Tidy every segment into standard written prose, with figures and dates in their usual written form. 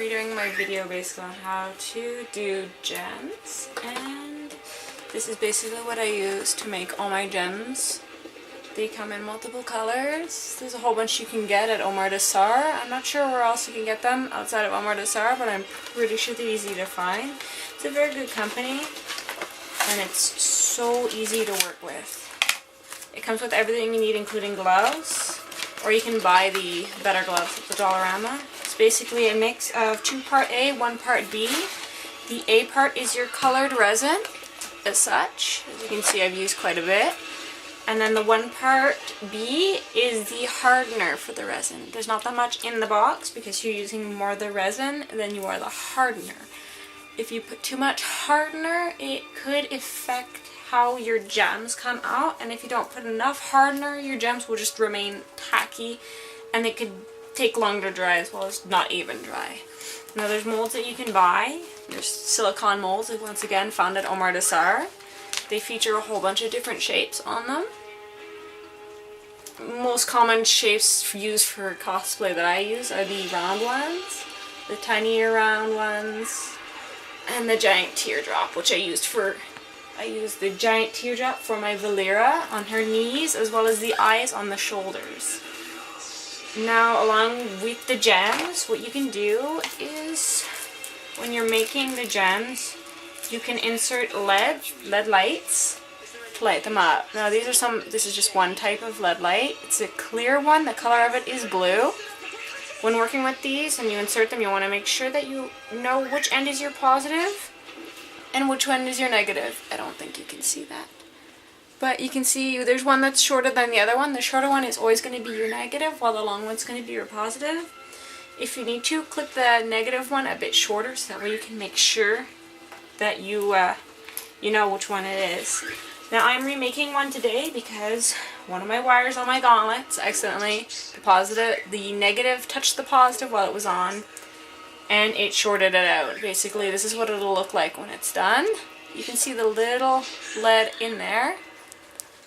redoing my video based on how to do gems, and this is basically what I use to make all my gems. They come in multiple colors. There's a whole bunch you can get at Omar Dasar. I'm not sure where else you can get them outside of Omar Dasar, but I'm pretty sure they're easy to find. It's a very good company, and it's so easy to work with. It comes with everything you need, including gloves, or you can buy the better gloves at the Dollarama. It's basically a mix of 2 part A, 1 part B. The A part is your colored resin, as such. As you can see, I've used quite a bit. And then the 1 part B is the hardener for the resin. There's not that much in the box because you're using more of the resin than you are the hardener. If you put too much hardener, it could affect how your gems come out, and if you don't put enough hardener, your gems will just remain tacky, and it could take longer to dry as well as not even dry. Now there's molds that you can buy. There's silicone molds, once again found at Omar Dasar. They feature a whole bunch of different shapes on them. Most common shapes used for cosplay that I use are the round ones, the tinier round ones, and the giant teardrop, which I used the giant teardrop for my Valera on her knees, as well as the eyes on the shoulders. Now, along with the gems, what you can do is, when you're making the gems, you can insert LED lights to light them up. Now, this is just one type of LED light. It's a clear one. The color of it is blue. When working with these and you insert them, you want to make sure that you know which end is your positive and which one is your negative. I don't think you can see that. But you can see there's one that's shorter than the other one. The shorter one is always going to be your negative, while the long one's going to be your positive. If you need to, clip the negative one a bit shorter, so that way you can make sure that you know which one it is. Now I'm remaking one today because one of my wires on my gauntlets accidentally, the negative touched the positive while it was on, and it shorted it out. Basically, this is what it'll look like when it's done. You can see the little LED in there.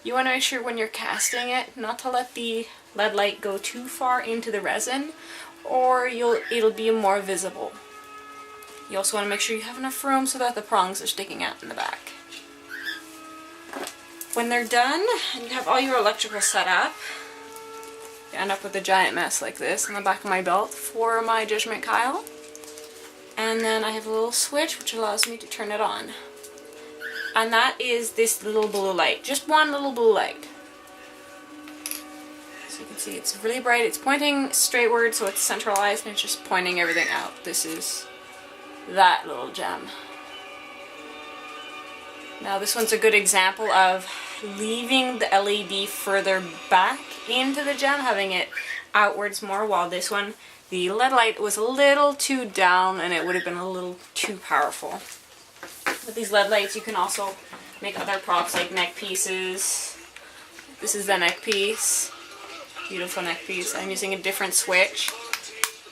You want to make sure when you're casting it not to let the LED light go too far into the resin, or it'll be more visible. You also want to make sure you have enough room so that the prongs are sticking out in the back. When they're done and you have all your electrical set up, you end up with a giant mess like this on the back of my belt for my Judgment Kayle. And then I have a little switch which allows me to turn it on. And that is this little blue light. Just one little blue light. As you can see, it's really bright. It's pointing straightward, so it's centralized, and it's just pointing everything out. This is that little gem. Now this one's a good example of leaving the LED further back into the gem, having it outwards more, while this one, the LED light was a little too down and it would have been a little too powerful. With these LED lights you can also make other props like neck pieces. This is the neck piece. Beautiful neck piece. I'm using a different switch,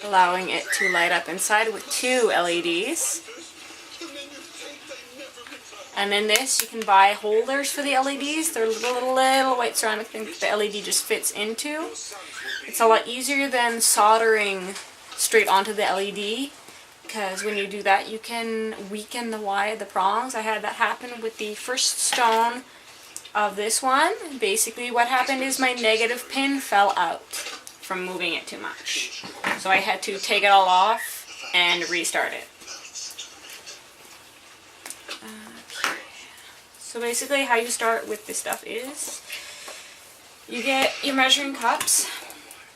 allowing it to light up inside with 2 LEDs. And in this you can buy holders for the LEDs. They're little white ceramic things that the LED just fits into. It's a lot easier than soldering straight onto the LED, because when you do that you can weaken the prongs. I had that happen with the first stone of this one. Basically what happened is my negative pin fell out from moving it too much. So I had to take it all off and restart it. So basically how you start with this stuff is you get your measuring cups.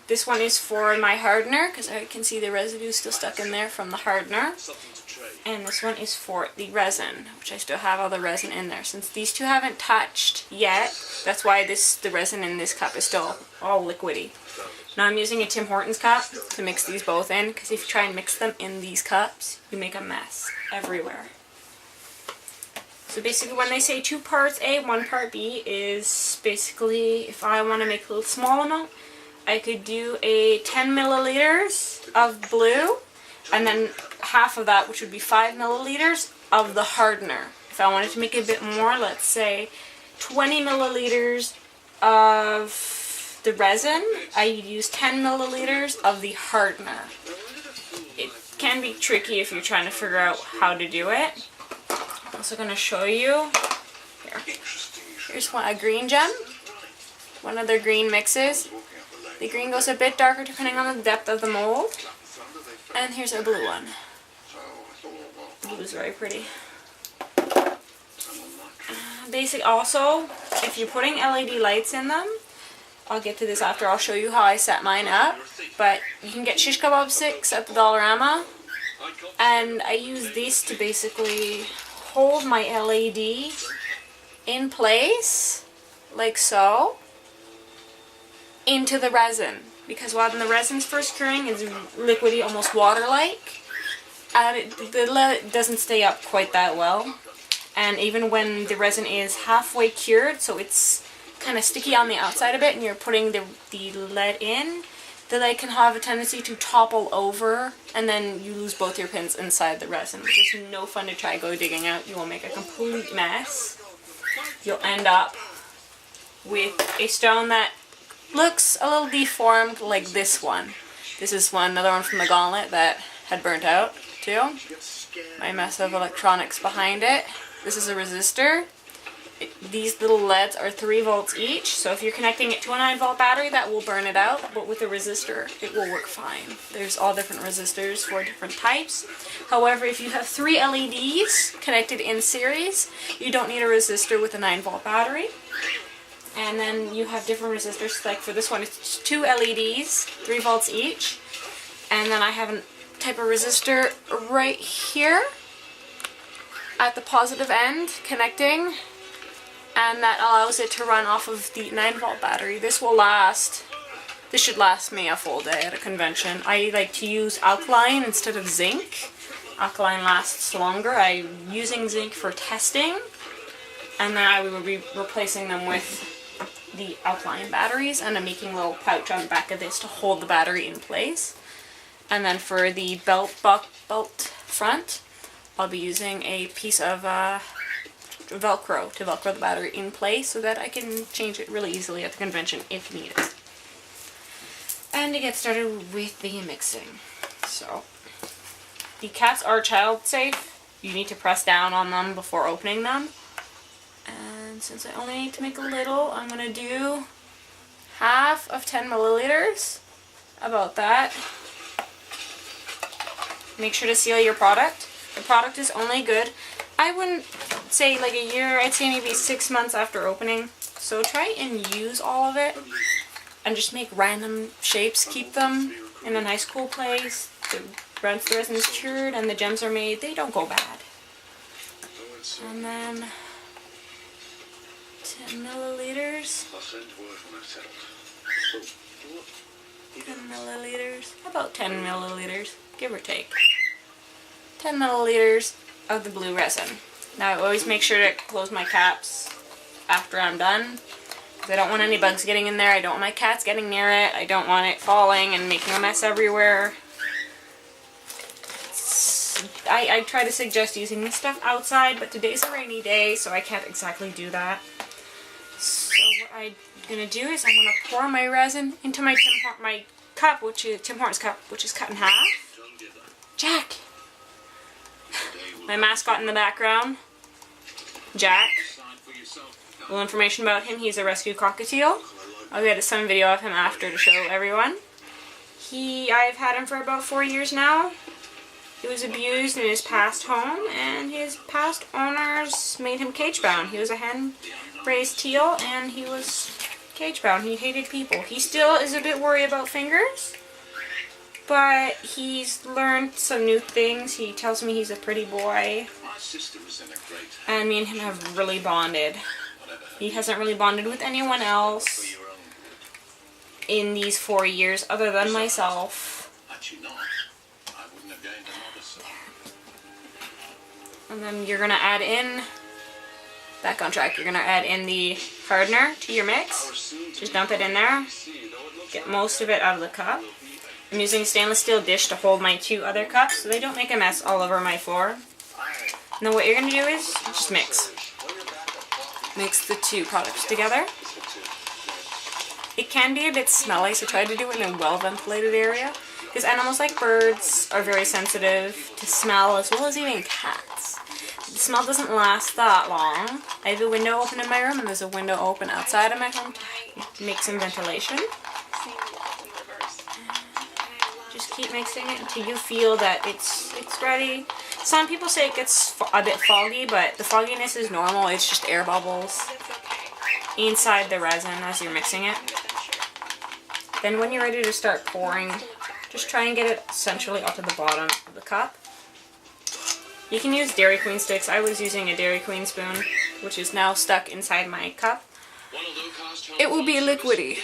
This one is for my hardener because I can see the residue still stuck in there from the hardener. And this one is for the resin, which I still have all the resin in there. Since these two haven't touched yet, that's why the resin in this cup is still all liquidy. Now I'm using a Tim Hortons cup to mix these both in, because if you try and mix them in these cups, you make a mess everywhere. So basically when they say 2 parts A, 1 part B is basically, if I want to make a little small amount, I could do a 10 milliliters of blue, and then half of that, which would be 5 milliliters of the hardener. If I wanted to make a bit more, let's say 20 milliliters of the resin, I use 10 milliliters of the hardener. It can be tricky if you're trying to figure out how to do it. I'm also going to show you. Here. Here's a green gem. One of their green mixes. The green goes a bit darker depending on the depth of the mold. And here's our blue one. Blue is very pretty. Basic also, if you're putting LED lights in them, I'll get to this after, I'll show you how I set mine up, but you can get shish kebab sticks at the Dollarama, and I use these to basically hold my LED in place, like so, into the resin, because when the resin's first curing, it's liquidy, almost water-like, and the LED doesn't stay up quite that well. And even when the resin is halfway cured, so it's kind of sticky on the outside of it, and you're putting the lead in, the lead can have a tendency to topple over, and then you lose both your pins inside the resin, which is no fun to try go digging out. You will make a complete mess. You'll end up with a stone that looks a little deformed like this one. This is another one from the gauntlet that had burnt out too. My mess of electronics behind it. This is a resistor. These little LEDs are 3 volts each, so if you're connecting it to a 9-volt battery, that will burn it out, but with a resistor, it will work fine. There's all different resistors for different types. However, if you have 3 LEDs connected in series, you don't need a resistor with a 9-volt battery. And then you have different resistors, like for this one, it's 2 LEDs, 3 volts each. And then I have a type of resistor right here at the positive end connecting, and that allows it to run off of the 9-volt battery. This should last me a full day at a convention. I like to use alkaline instead of zinc. Alkaline lasts longer. I'm using zinc for testing, and then I will be replacing them with the alkaline batteries, and I'm making a little pouch on the back of this to hold the battery in place. And then for the belt front, I'll be using a piece of Velcro to Velcro the battery in place so that I can change it really easily at the convention if needed. And to get started with the mixing. So, the caps are child safe. You need to press down on them before opening them. And since I only need to make a little, I'm going to do half of 10 milliliters. About that. Make sure to seal your product. The product is only good, I wouldn't say like a year, I'd say maybe 6 months after opening. So try and use all of it and just make random shapes. Keep them in a nice cool place. Once the resin is cured and the gems are made, they don't go bad. And then 10 milliliters. 10 milliliters. About 10 milliliters, give or take. 10 milliliters of the blue resin. Now I always make sure to close my caps after I'm done, because I don't want any bugs getting in there. I don't want my cats getting near it. I don't want it falling and making a mess everywhere. I try to suggest using this stuff outside, but today's a rainy day, so I can't exactly do that. So what I'm gonna do is I'm gonna pour my resin into my cup, which is Tim Hortons cup, which is cut in half. Jack. My mascot in the background, Jack. A little information about him: he's a rescue cockatiel. I'll get some video of him after to show everyone. I've had him for about 4 years now. He was abused in his past home, and his past owners made him cage-bound. He was a hen-raised teal, and he was cage-bound. He hated people. He still is a bit worried about fingers, but he's learned some new things. He tells me he's a pretty boy, and me and him have really bonded. He hasn't really bonded with anyone else in these 4 years other than myself. And then you're going to add in, back on track, you're going to add in the hardener to your mix. Just dump it in there. Get most of it out of the cup. I'm using a stainless steel dish to hold my 2 other cups so they don't make a mess all over my floor. And then what you're going to do is just mix. Mix the 2 products together. It can be a bit smelly, so try to do it in a well-ventilated area. Because animals like birds are very sensitive to smell, as well as even cats. The smell doesn't last that long. I have a window open in my room, and there's a window open outside of my home to make some ventilation. Just keep mixing it until you feel that it's ready. Some people say it gets a bit foggy, but the fogginess is normal. It's just air bubbles inside the resin as you're mixing it. Then when you're ready to start pouring, just try and get it essentially up to the bottom of the cup. You can use Dairy Queen sticks. I was using a Dairy Queen spoon, which is now stuck inside my cup. It will be liquidy,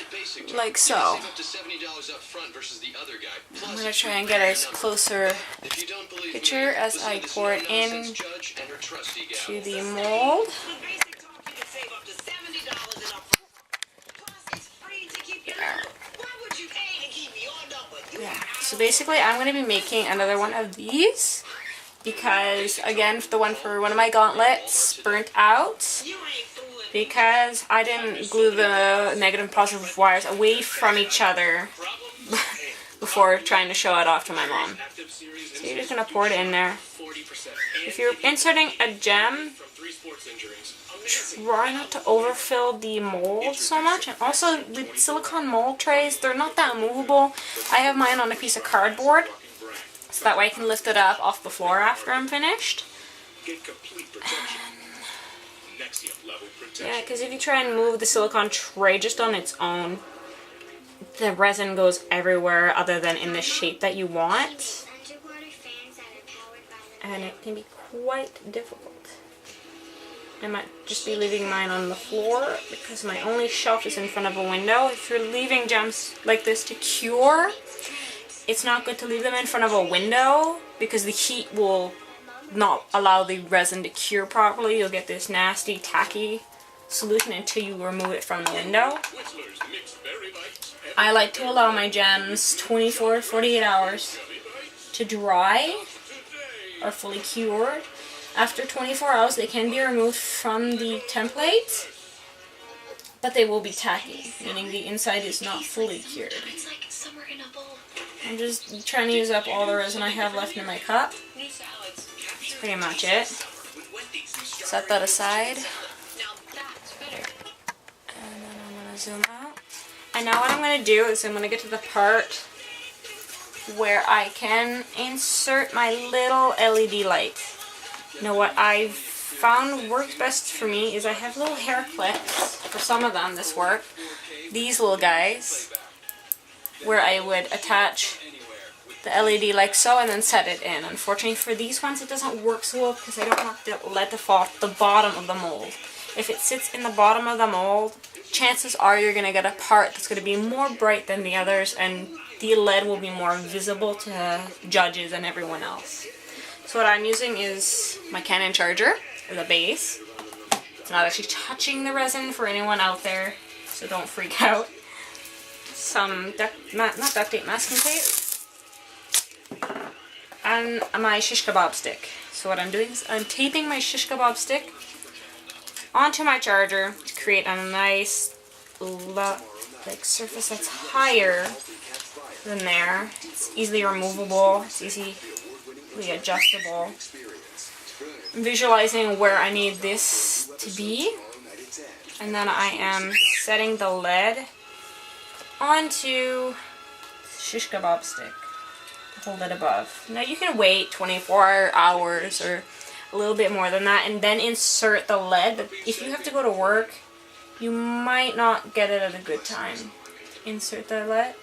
like so. I'm going to try and get a closer picture as I pour it in to the mold. Yeah. So basically I'm going to be making another one of these because, again, the one for one of my gauntlets burnt out because I didn't glue the negative and positive wires away from each other before trying to show it off to my mom. So you're just going to pour it in there. If you're inserting a gem, try not to overfill the mold so much. And also, the silicone mold trays, they're not that movable. I have mine on a piece of cardboard, so that way I can lift it up off the floor after I'm finished. Yeah, because if you try and move the silicone tray just on its own, the resin goes everywhere other than in the shape that you want. And it can be quite difficult. I might just be leaving mine on the floor because my only shelf is in front of a window. If you're leaving gems like this to cure, it's not good to leave them in front of a window because the heat will not allow the resin to cure properly. You'll get this nasty, tacky solution until you remove it from the window. I like to allow my gems 24 to 48 hours to dry or fully cured. After 24 hours, they can be removed from the template, but they will be tacky, meaning the inside is not fully cured. I'm just trying to use up all the resin I have left in my cup. That's pretty much it. Set that aside. And then I'm going to zoom out. And now what I'm going to do is I'm going to get to the part where I can insert my little LED light. Now what I've found works best for me is I have little hair clips. For some of them this work. These little guys, where I would attach the LED like so and then set it in. Unfortunately for these ones it doesn't work so well because I don't want the LED to fall at the bottom of the mold. If it sits in the bottom of the mold, chances are you're going to get a part that's going to be more bright than the others, and the LED will be more visible to judges and everyone else. So what I'm using is my Canon charger as a base. It's not actually touching the resin for anyone out there, so don't freak out. Some not duct tape, masking tape. And my shish kebab stick. So what I'm doing is I'm taping my shish kebab stick onto my charger to create a nice surface that's higher than there. It's easily removable. It's easily adjustable. I'm visualizing where I need this to be, and then I am setting the lead onto the shish kebab stick to hold it above. Now you can wait 24 hours or a little bit more than that and then insert the lead, but if you have to go to work you might not get it at a good time to insert the lead.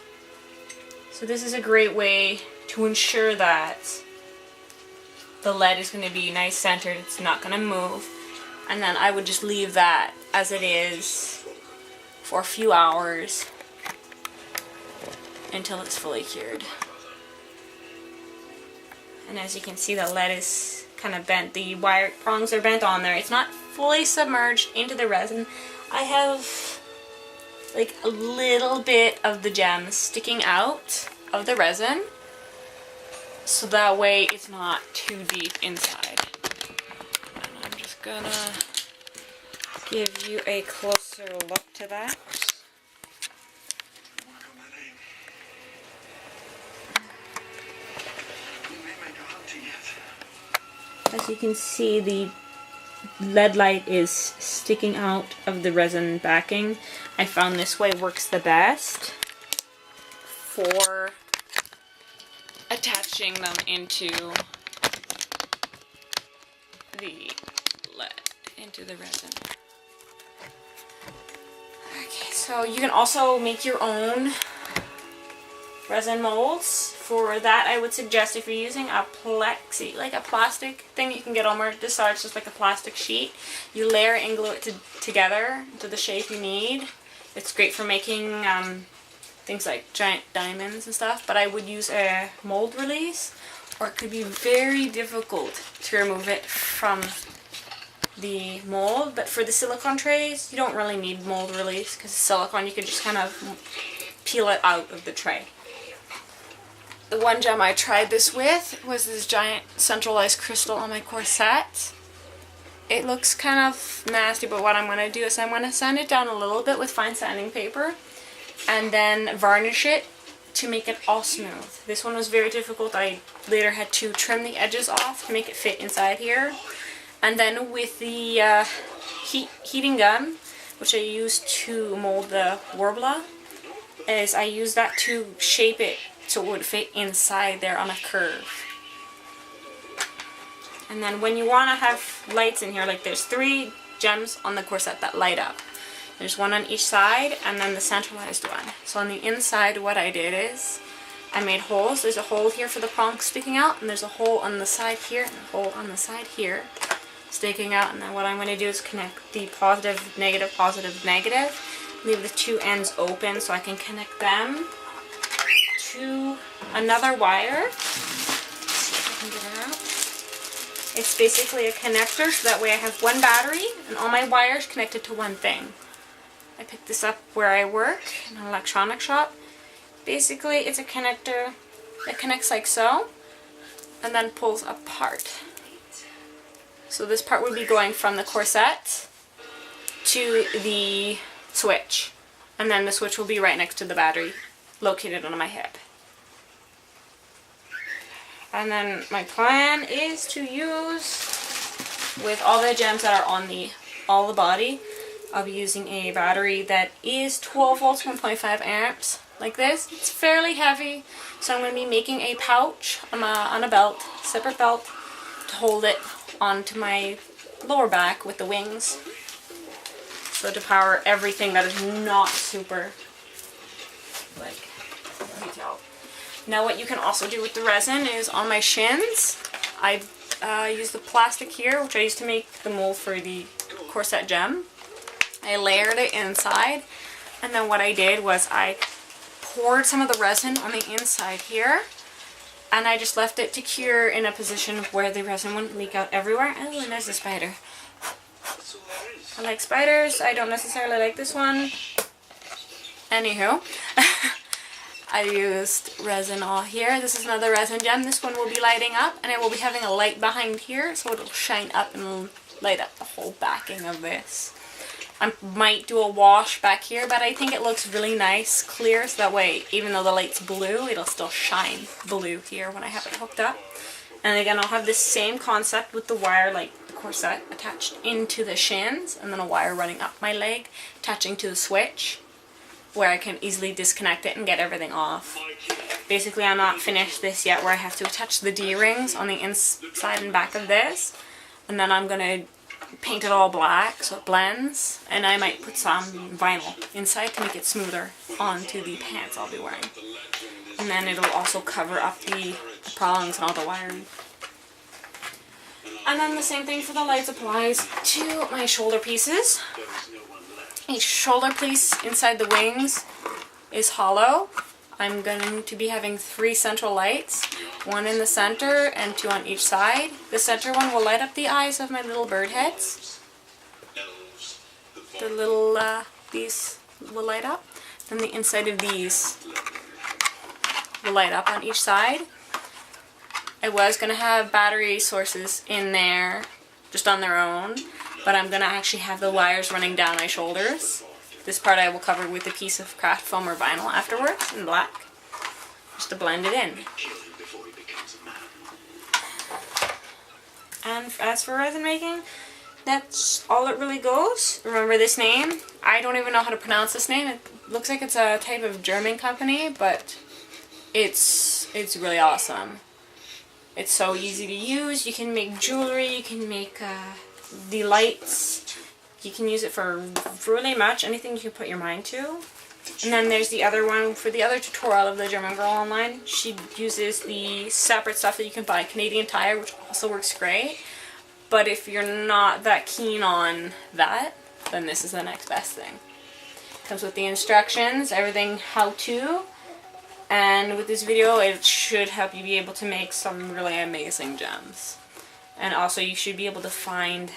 So this is a great way to ensure that the lead is going to be nice centered, it's not going to move, and then I would just leave that as it is for a few hours until it's fully cured. And as you can see, the lead is kind of bent, the wire prongs are bent on there. It's not fully submerged into the resin. I have like a little bit of the gems sticking out of the resin, so that way it's not too deep inside. And I'm just gonna give you a closer look to that. As you can see, the LED light is sticking out of the resin backing. I found this way works the best for attaching them into the LED, into the resin. Okay, so you can also make your own resin molds. For that, I would suggest if you're using a plexi, like a plastic thing you can get Walmart, this starts just like a plastic sheet. You layer and glue it together to the shape you need. It's great for making things like giant diamonds and stuff, but I would use a mold release, or it could be very difficult to remove it from the mold. But for the silicone trays, you don't really need mold release, because silicone, you can just kind of peel it out of the tray. The one gem I tried this with was this giant centralized crystal on my corset. It looks kind of nasty, but what I'm going to do is I'm going to sand it down a little bit with fine sanding paper and then varnish it to make it all smooth. This one was very difficult. I later had to trim the edges off to make it fit inside here. And then with the heating gun, which I used to mold the warbler, is I used that to shape it so it would fit inside there on a curve. And then when you want to have lights in here, like there's 3 gems on the corset that light up. There's one on each side and then the centralized one. So on the inside, what I did is I made holes. There's a hole here for the prongs sticking out, and there's a hole on the side here and a hole on the side here sticking out. And then what I'm going to do is connect the positive, negative, leave the 2 ends open so I can connect them to another wire. Let's see if I can get it out. It's basically a connector, so that way I have one battery and all my wires connected to one thing. I picked this up where I work, in an electronic shop. Basically, it's a connector that connects like so, and then pulls apart. So this part would be going from the corset to the switch, and then the switch will be right next to the battery, located on my hip. And then my plan is to use, with all the gems that are on all the body, I'll be using a battery that is 12 volts, 1.5 amps, like this. It's fairly heavy, so I'm going to be making a pouch on a belt, separate belt, to hold it onto my lower back with the wings. So to power everything that is not super, like, detailed. Now what you can also do with the resin is on my shins, I used the plastic here, which I used to make the mold for the corset gem. I layered it inside, and then what I did was I poured some of the resin on the inside here, and I just left it to cure in a position where the resin wouldn't leak out everywhere. Oh, and there's a spider. I like spiders. I don't necessarily like this one. Anywho. I used resin all here. This is another resin gem. This one will be lighting up, and it will be having a light behind here, so it'll shine up and light up the whole backing of this. I might do a wash back here, but I think it looks really nice, clear, so that way, even though the light's blue, it'll still shine blue here when I have it hooked up. And again, I'll have this same concept with the wire, like the corset, attached into the shins, and then a wire running up my leg, attaching to the switch, where I can easily disconnect it and get everything off. Basically, I'm not finished this yet, where I have to attach the D-rings on the inside and back of this, and then I'm going to paint it all black so it blends, and I might put some vinyl inside to make it smoother onto the pants I'll be wearing. And then it'll also cover up the prongs and all the wiring. And then the same thing for the lights applies to my shoulder pieces. Each shoulder piece inside the wings is hollow. I'm going to be having 3 central lights, 1 in the center and 2 on each side. The center one will light up the eyes of my little bird heads. The little, these will light up. Then the inside of these will light up on each side. I was going to have battery sources in there, just on their own, but I'm going to actually have the wires running down my shoulders. This part I will cover with a piece of craft foam or vinyl afterwards in black, just to blend it in. And as for resin making, that's all it really goes. Remember this name? I don't even know how to pronounce this name. It looks like it's a type of German company, but it's really awesome. It's so easy to use. You can make jewelry, you can make the lights. You can use it for really much anything you can put your mind to. And then there's the other one for the other tutorial of the German girl online. She uses the separate stuff that you can buy at Canadian Tire, which also works great. But if you're not that keen on that, then this is the next best thing. Comes with the instructions, everything how to. And with this video, it should help you be able to make some really amazing gems. And also you should be able to find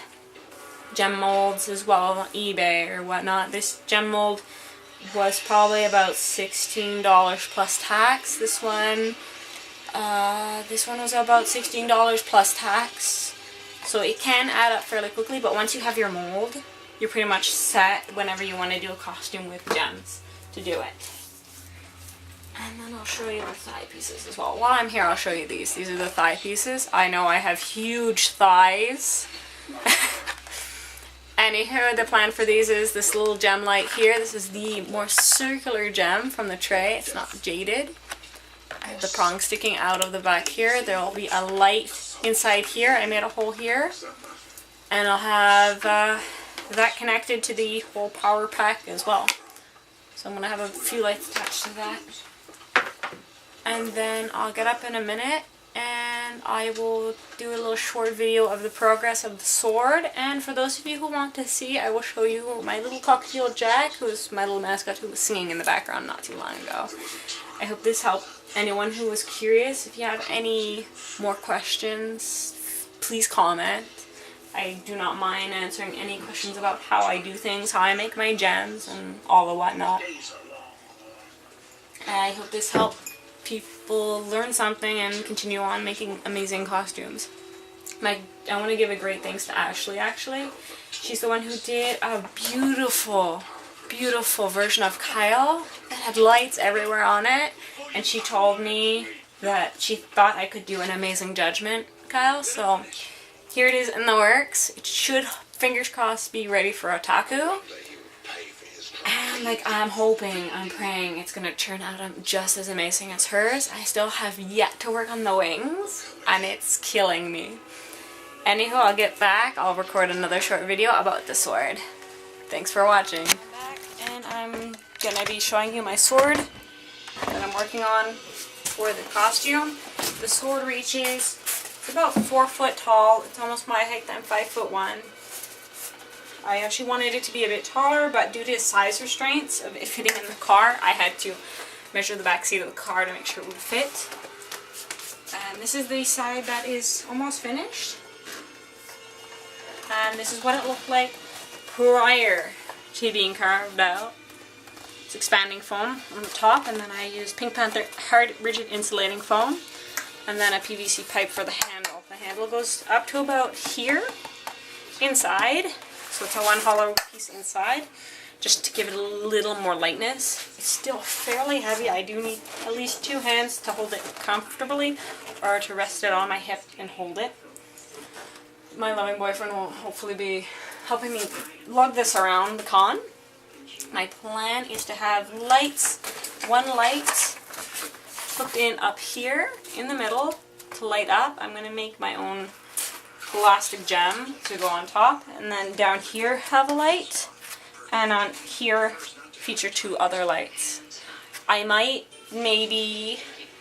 gem molds as well on eBay or whatnot. This gem mold was probably about $16 plus tax. This one was about $16 plus tax. So it can add up fairly quickly, but once you have your mold, you're pretty much set whenever you want to do a costume with gems to do it. And then I'll show you the thigh pieces as well. While I'm here, I'll show you these. These are the thigh pieces. I know I have huge thighs. Anyhow, the plan for these is this little gem light here. This is the more circular gem from the tray. It's not jaded. I have the prong sticking out of the back here. There will be a light inside here. I made a hole here. And I'll have that connected to the whole power pack as well. So I'm going to have a few lights attached to that. And then I'll get up in a minute and I will do a little short video of the progress of the sword. And for those of you who want to see, I will show you my little cockatiel Jack, who's my little mascot who was singing in the background not too long ago. I hope this helped anyone who was curious. If you have any more questions, please comment. I do not mind answering any questions about how I do things, how I make my gems, and all the whatnot. I hope this helped people learn something and continue on making amazing costumes. I want to give a great thanks to Ashley, actually. She's the one who did a beautiful, beautiful version of Kayle that had lights everywhere on it. And she told me that she thought I could do an amazing judgment, Kayle. So here it is in the works. It should, fingers crossed, be ready for otaku. And like I'm hoping, I'm praying it's gonna turn out just as amazing as hers. I still have yet to work on the wings, and it's killing me. Anyhow, I'll get back. I'll record another short video about the sword. Thanks for watching. I'm back, and I'm gonna be showing you my sword that I'm working on for the costume. The sword reaches, it's about 4 foot tall. It's almost my height. I'm 5'1". I actually wanted it to be a bit taller, but due to size restraints of it fitting in the car, I had to measure the back seat of the car to make sure it would fit. And this is the side that is almost finished. And this is what it looked like prior to being carved out. It's expanding foam on the top, and then I used Pink Panther hard rigid insulating foam, and then a PVC pipe for the handle. The handle goes up to about here inside. So it's a one hollow piece inside, just to give it a little more lightness. It's still fairly heavy. I do need at least 2 hands to hold it comfortably, or to rest it on my hip and hold it. My loving boyfriend will hopefully be helping me lug this around the con. My plan is to have lights, 1 light hooked in up here in the middle to light up. I'm going to make my own plastic gem to go on top, and then down here have a light, and on here feature 2 other lights. I might maybe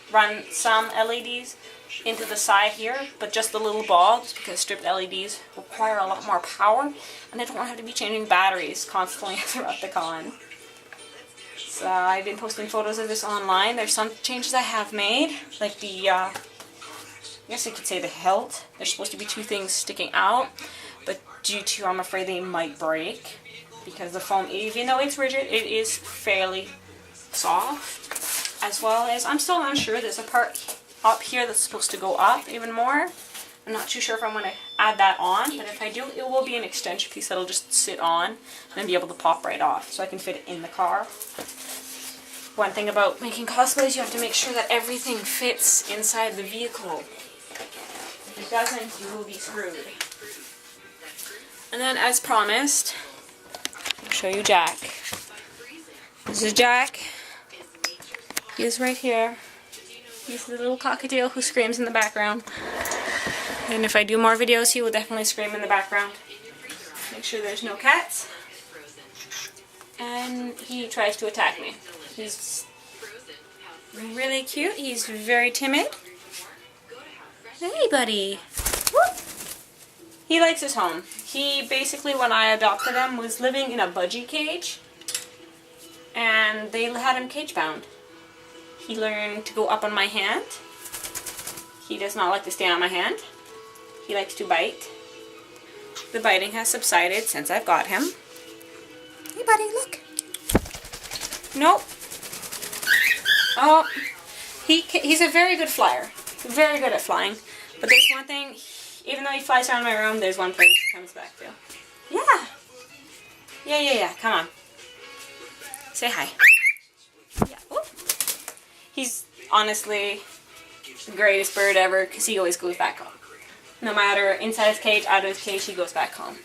run some LEDs into the side here, but just the little bulbs, because stripped LEDs require a lot more power, and I don't want to have to be changing batteries constantly throughout the con. So I've been posting photos of this online. There's some changes I have made, like the I guess you could say the hilt. There's supposed to be 2 things sticking out, but due to, I'm afraid they might break, because the foam, even though it's rigid, it is fairly soft. As well as, I'm still unsure, there's a part up here that's supposed to go up even more. I'm not too sure if I'm going to add that on, but if I do, it will be an extension piece that'll just sit on and be able to pop right off, so I can fit it in the car. One thing about making cosplays, you have to make sure that everything fits inside the vehicle. he doesn't, you will be screwed. And then, as promised, I'll show you Jack. This is Jack. He's right here. He's the little cockatiel who screams in the background. And if I do more videos, he will definitely scream in the background. Make sure there's no cats. And he tries to attack me. He's really cute. He's very timid. Hey, buddy. Whoop. He likes his home. He basically, when I adopted him, was living in a budgie cage. And they had him cage bound. He learned to go up on my hand. He does not like to stay on my hand. He likes to bite. The biting has subsided since I've got him. Hey, buddy, look. Nope. Oh, he's a very good flyer. Very good at flying. But there's one thing, even though he flies around my room, there's one place he comes back to. Yeah. Yeah. Come on. Say hi. Yeah. Ooh. He's honestly the greatest bird ever because he always goes back home. No matter inside his cage, out of his cage, he goes back home.